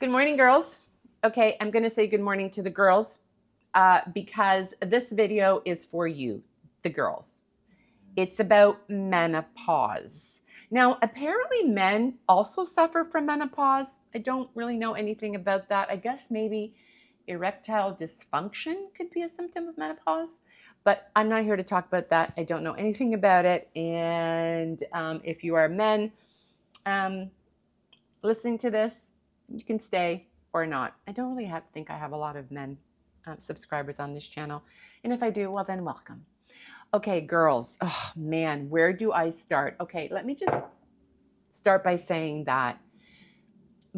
Good morning, girls. Okay, I'm going to say good morning to the girls because this video is for you, the girls. It's about menopause. Now, apparently men also suffer from menopause. I don't really know anything about that. I guess maybe erectile dysfunction could be a symptom of menopause, but I'm not here to talk about that. I don't know anything about it. And if you are men, listening to this, you can stay or not. I don't really think I have a lot of men subscribers on this channel. And if I do, well, then welcome. Okay, girls. Oh, man, where do I start? Okay, let me just start by saying that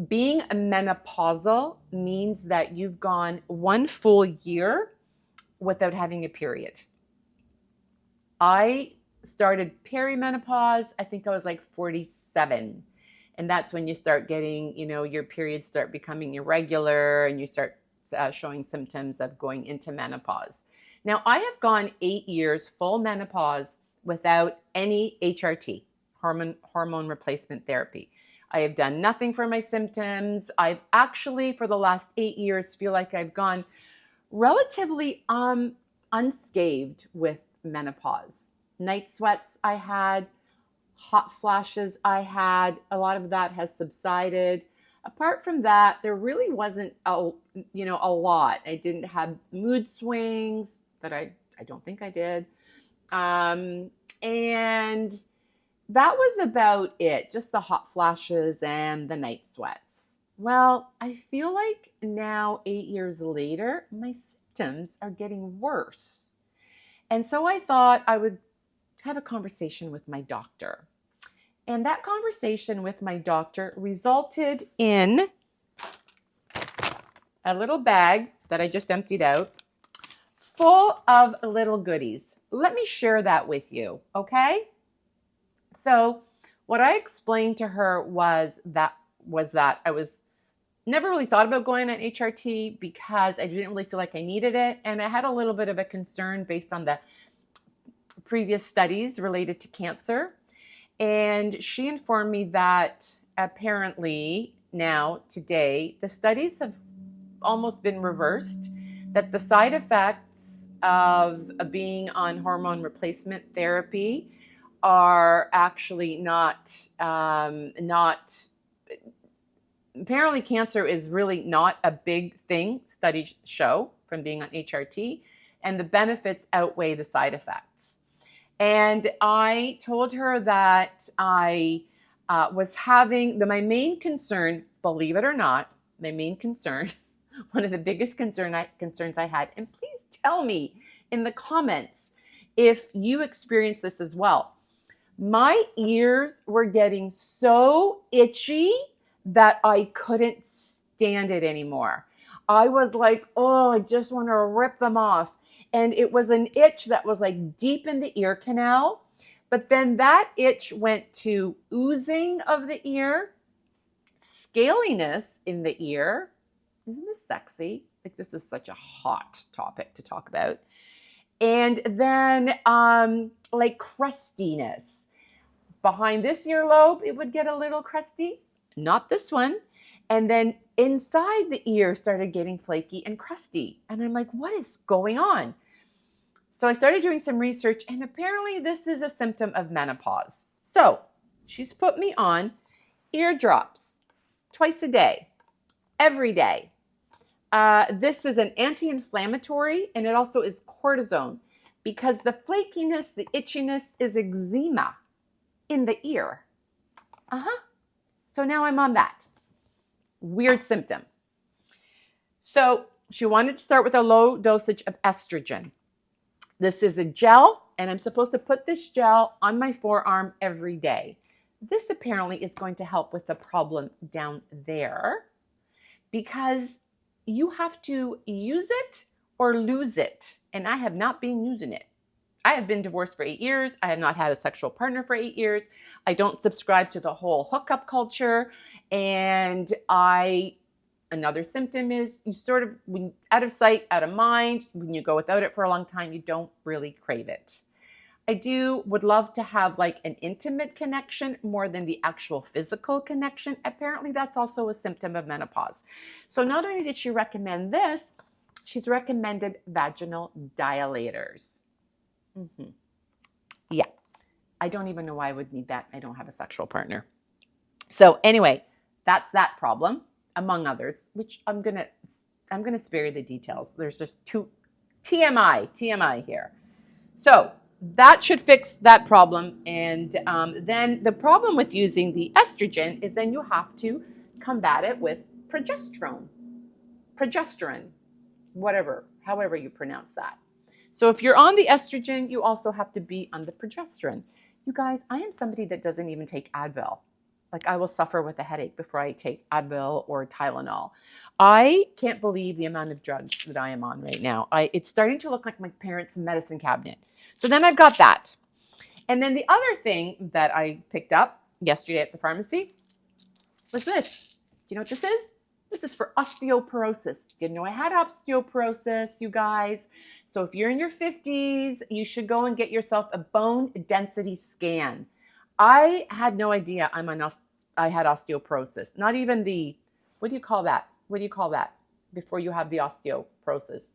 being a menopausal means that you've gone one full year without having a period. I started perimenopause, I think I was like 47. And that's when you start getting, your periods start becoming irregular and you start showing symptoms of going into menopause. Now, I have gone 8 years full menopause without any HRT, hormone replacement therapy. I have done nothing for my symptoms. I've actually, for the last 8 years, feel like I've gone relatively unscathed with menopause. Night sweats I had, hot flashes I had, a lot of that has subsided. Apart from that, there really wasn't a lot. I didn't have mood swings that I don't think I did. And that was about it, just the hot flashes and the night sweats. Well, I feel like now 8 years later, my symptoms are getting worse. And so I thought I would have a conversation with my doctor. And that conversation with my doctor resulted in a little bag that I just emptied out full of little goodies. Let me share that with you, okay? So what I explained to her was that I was never really thought about going on HRT because I didn't really feel like I needed it. And I had a little bit of a concern based on the previous studies related to cancer. And she informed me that apparently now, today, the studies have almost been reversed, that the side effects of being on hormone replacement therapy are actually not apparently cancer is really not a big thing, studies show, from being on HRT, and the benefits outweigh the side effects. And I told her that I was having my main concern, believe it or not, my main concern, one of the biggest concerns I had, and please tell me in the comments if you experience this as well. My ears were getting so itchy that I couldn't stand it anymore. I was like, oh, I just want to rip them off. And it was an itch that was like deep in the ear canal. But then that itch went to oozing of the ear, scaliness in the ear. Isn't this sexy? Like, this is such a hot topic to talk about. And then like crustiness. Behind this earlobe, it would get a little crusty. Not this one. And then inside the ear started getting flaky and crusty. And I'm like, what is going on? So I started doing some research, and apparently this is a symptom of menopause. So she's put me on ear drops twice a day, every day. This is an anti-inflammatory, and it also is cortisone, because the flakiness, the itchiness is eczema in the ear. So now I'm on that. Weird symptom. So she wanted to start with a low dosage of estrogen. This is a gel, and I'm supposed to put this gel on my forearm every day. This apparently is going to help with the problem down there, because you have to use it or lose it. And I have not been using it. I have been divorced for 8 years. I have not had a sexual partner for 8 years. I don't subscribe to the whole hookup culture. And another symptom is you sort of, out of sight, out of mind, when you go without it for a long time, you don't really crave it. would love to have like an intimate connection more than the actual physical connection. Apparently, that's also a symptom of menopause. So not only did she recommend this, she's recommended vaginal dilators. Mm-hmm. Yeah, I don't even know why I would need that. I don't have a sexual partner. So anyway, that's that problem, among others, which I'm gonna spare you the details. There's just two TMI here. So that should fix that problem. And then the problem with using the estrogen is then you have to combat it with progesterone, whatever, however you pronounce that. So if you're on the estrogen, you also have to be on the progesterone. You guys, I am somebody that doesn't even take Advil. Like I will suffer with a headache before I take Advil or Tylenol. I can't believe the amount of drugs that I am on right now. It's starting to look like my parents' medicine cabinet. So then I've got that. And then the other thing that I picked up yesterday at the pharmacy was this. Do you know what this is? This is for osteoporosis. Didn't know I had osteoporosis, you guys. So if you're in your 50s, you should go and get yourself a bone density scan. I had no idea I had osteoporosis. Not even what do you call that? What do you call that before you have the osteoporosis?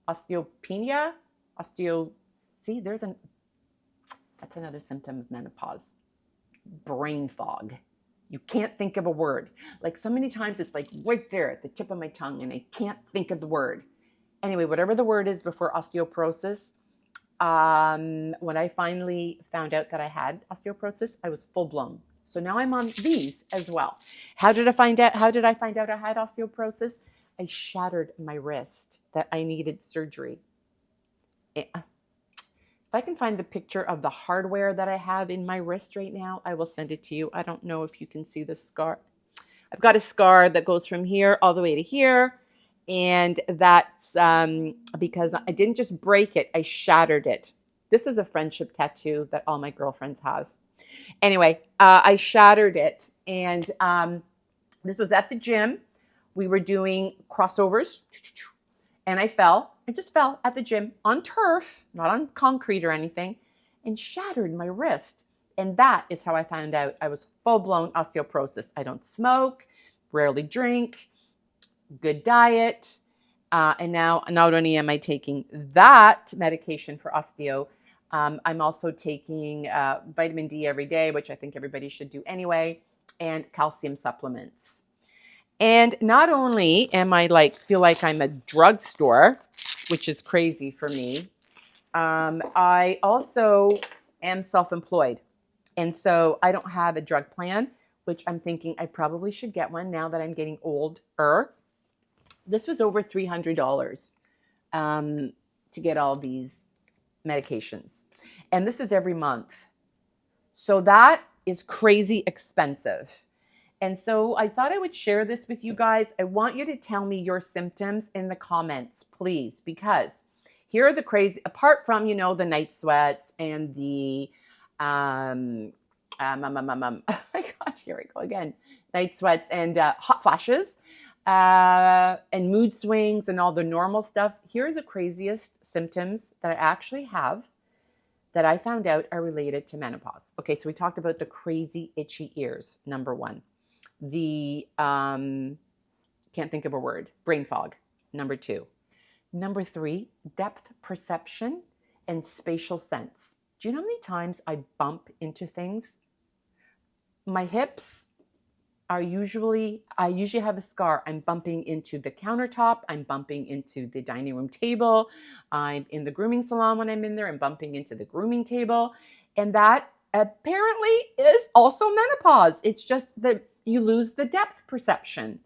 Osteopenia? See, that's another symptom of menopause. Brain fog. You can't think of a word. Like so many times it's like right there at the tip of my tongue and I can't think of the word. Anyway, whatever the word is before osteoporosis, when I finally found out that I had osteoporosis, I was full blown. So now I'm on these as well. How did I find out I had osteoporosis? I shattered my wrist that I needed surgery. If I can find the picture of the hardware that I have in my wrist right now, I will send it to you. I don't know if you can see the scar. I've got a scar that goes from here all the way to here. And that's because I didn't just break it, I shattered it. This is a friendship tattoo that all my girlfriends have. Anyway, I shattered it. And this was at the gym. We were doing crossovers. And I fell. I just fell at the gym on turf, not on concrete or anything, and shattered my wrist. And that is how I found out I was full-blown osteoporosis. I don't smoke, rarely drink, good diet. And now not only am I taking that medication for osteo, I'm also taking vitamin D every day, which I think everybody should do anyway, and calcium supplements. And not only am I feel like I'm a drugstore, which is crazy for me, I also am self-employed. And so I don't have a drug plan, which I'm thinking I probably should get one now that I'm getting older. This was over $300 to get all these medications. And this is every month. So that is crazy expensive. And so I thought I would share this with you guys. I want you to tell me your symptoms in the comments, please, because here are the crazy, apart from, the night sweats and the, oh my gosh, here we go again, night sweats and hot flashes and mood swings and all the normal stuff. Here are the craziest symptoms that I actually have that I found out are related to menopause. Okay, so we talked about the crazy itchy ears, number one. The can't think of a word, brain fog, number two. Number three, depth perception and spatial sense. Do you know how many times I bump into things? My hips I usually have a scar. I'm bumping into the countertop. I'm bumping into the dining room table. I'm in the grooming salon when I'm in there. I'm bumping into the grooming table. And that apparently is also menopause. It's just that you lose the depth perception.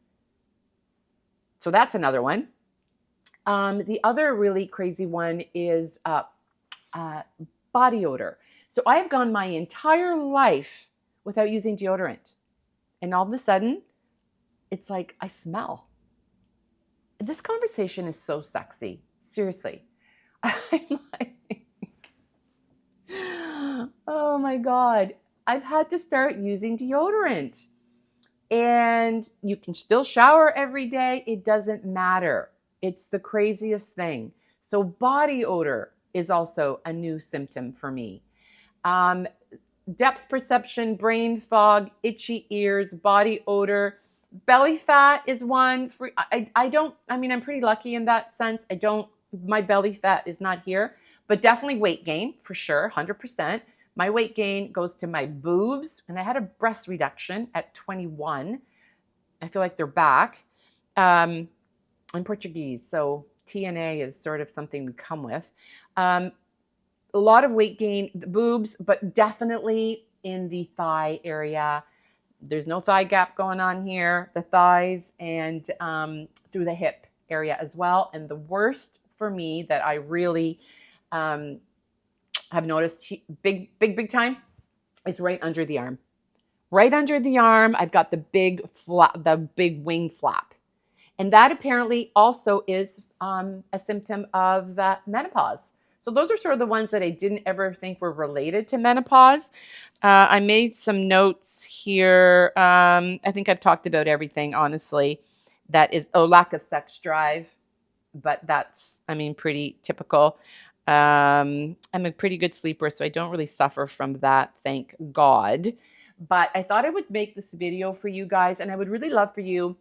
So that's another one. The other really crazy one is body odor. So I have gone my entire life without using deodorant. And all of a sudden, it's like I smell. This conversation is so sexy. Seriously. I'm like, oh my God. I've had to start using deodorant. And you can still shower every day. It doesn't matter. It's the craziest thing. So body odor is also a new symptom for me. Depth perception, brain fog, itchy ears, body odor. Belly fat is one. I mean, I'm pretty lucky in that sense. My belly fat is not here, but definitely weight gain for sure, 100%. My weight gain goes to my boobs, and I had a breast reduction at 21. I feel like they're back. I'm Portuguese, so TNA is sort of something we come with. A lot of weight gain, the boobs, but definitely in the thigh area. There's no thigh gap going on here, the thighs, and through the hip area as well. And the worst for me that I really have noticed big time is right under the arm. Right under the arm, I've got the big wing flap. And that apparently also is a symptom of menopause. So those are sort of the ones that I didn't ever think were related to menopause. I made some notes here. I think I've talked about everything, honestly. That is, lack of sex drive, but that's, I mean, pretty typical. I'm a pretty good sleeper, so I don't really suffer from that, thank God. But I thought I would make this video for you guys, and I would really love for you,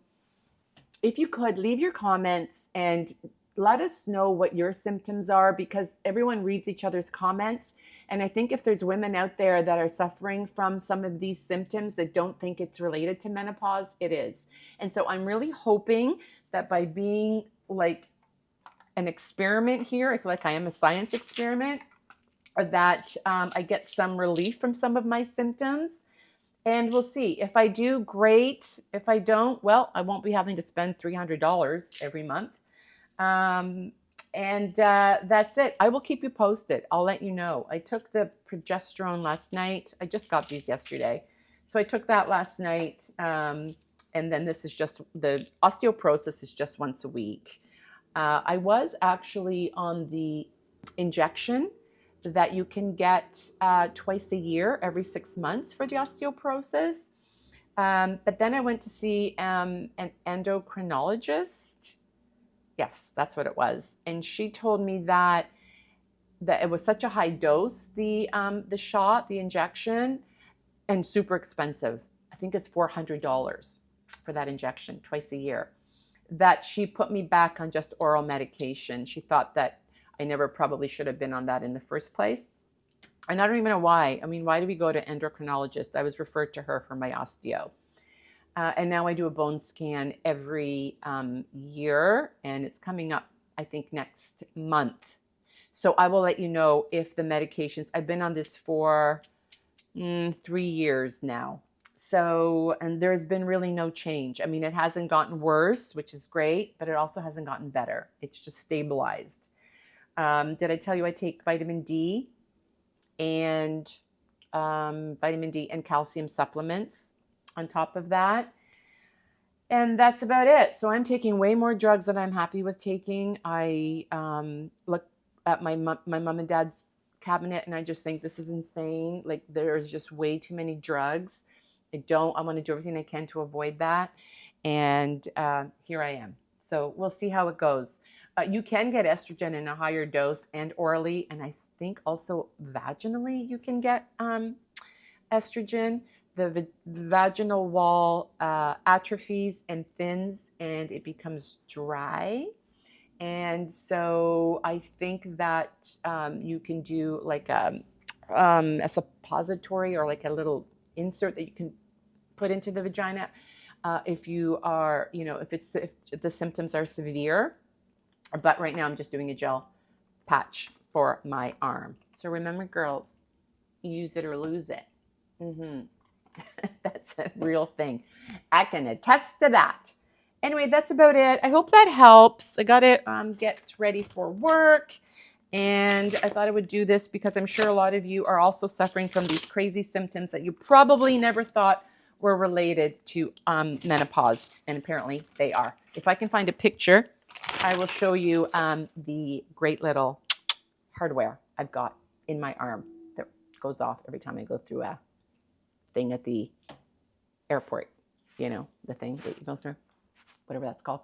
if you could, leave your comments and let us know what your symptoms are, because everyone reads each other's comments. And I think if there's women out there that are suffering from some of these symptoms that don't think it's related to menopause, it is. And so I'm really hoping that by being like an experiment here, I feel like I am a science experiment, that I get some relief from some of my symptoms. And we'll see. If I do, great. If I don't, well, I won't be having to spend $300 every month. That's it. I will keep you posted. I'll let you know. I took the progesterone last night. I just got these yesterday. So I took that last night. And then this is just, the osteoporosis is just once a week. I was actually on the injection that you can get twice a year, every 6 months for the osteoporosis. But then I went to see an endocrinologist. Yes, that's what it was. And she told me that it was such a high dose, the shot, the injection, and super expensive. I think it's $400 for that injection twice a year, that she put me back on just oral medication. She thought that I never probably should have been on that in the first place. And I don't even know why. I mean, why do we go to endocrinologist? I was referred to her for my osteo. And now I do a bone scan every year, and it's coming up, I think, next month. So I will let you know if the medications, I've been on this for 3 years now. So, and there's been really no change. I mean, it hasn't gotten worse, which is great, but it also hasn't gotten better. It's just stabilized. Did I tell you I take vitamin D and calcium supplements on top of that? And that's about it. So I'm taking way more drugs than I'm happy with taking. I look at my mom and dad's cabinet, and I just think this is insane. Like, there's just way too many drugs. I want to do everything I can to avoid that. And here I am. So we'll see how it goes. You can get estrogen in a higher dose and orally, and I think also vaginally you can get estrogen. The vaginal wall atrophies and thins, and it becomes dry. And so I think that you can do like a suppository, or like a little insert that you can put into the vagina if you are, if the symptoms are severe. But right now I'm just doing a gel patch for my arm. So remember, girls, use it or lose it. That's a real thing. I can attest to that. Anyway, that's about it. I hope that helps. I got to get ready for work. And I thought I would do this because I'm sure a lot of you are also suffering from these crazy symptoms that you probably never thought were related to menopause. And apparently they are. If I can find a picture, I will show you the great little hardware I've got in my arm that goes off every time I go through a thing at the airport. The thing that you go through, whatever that's called.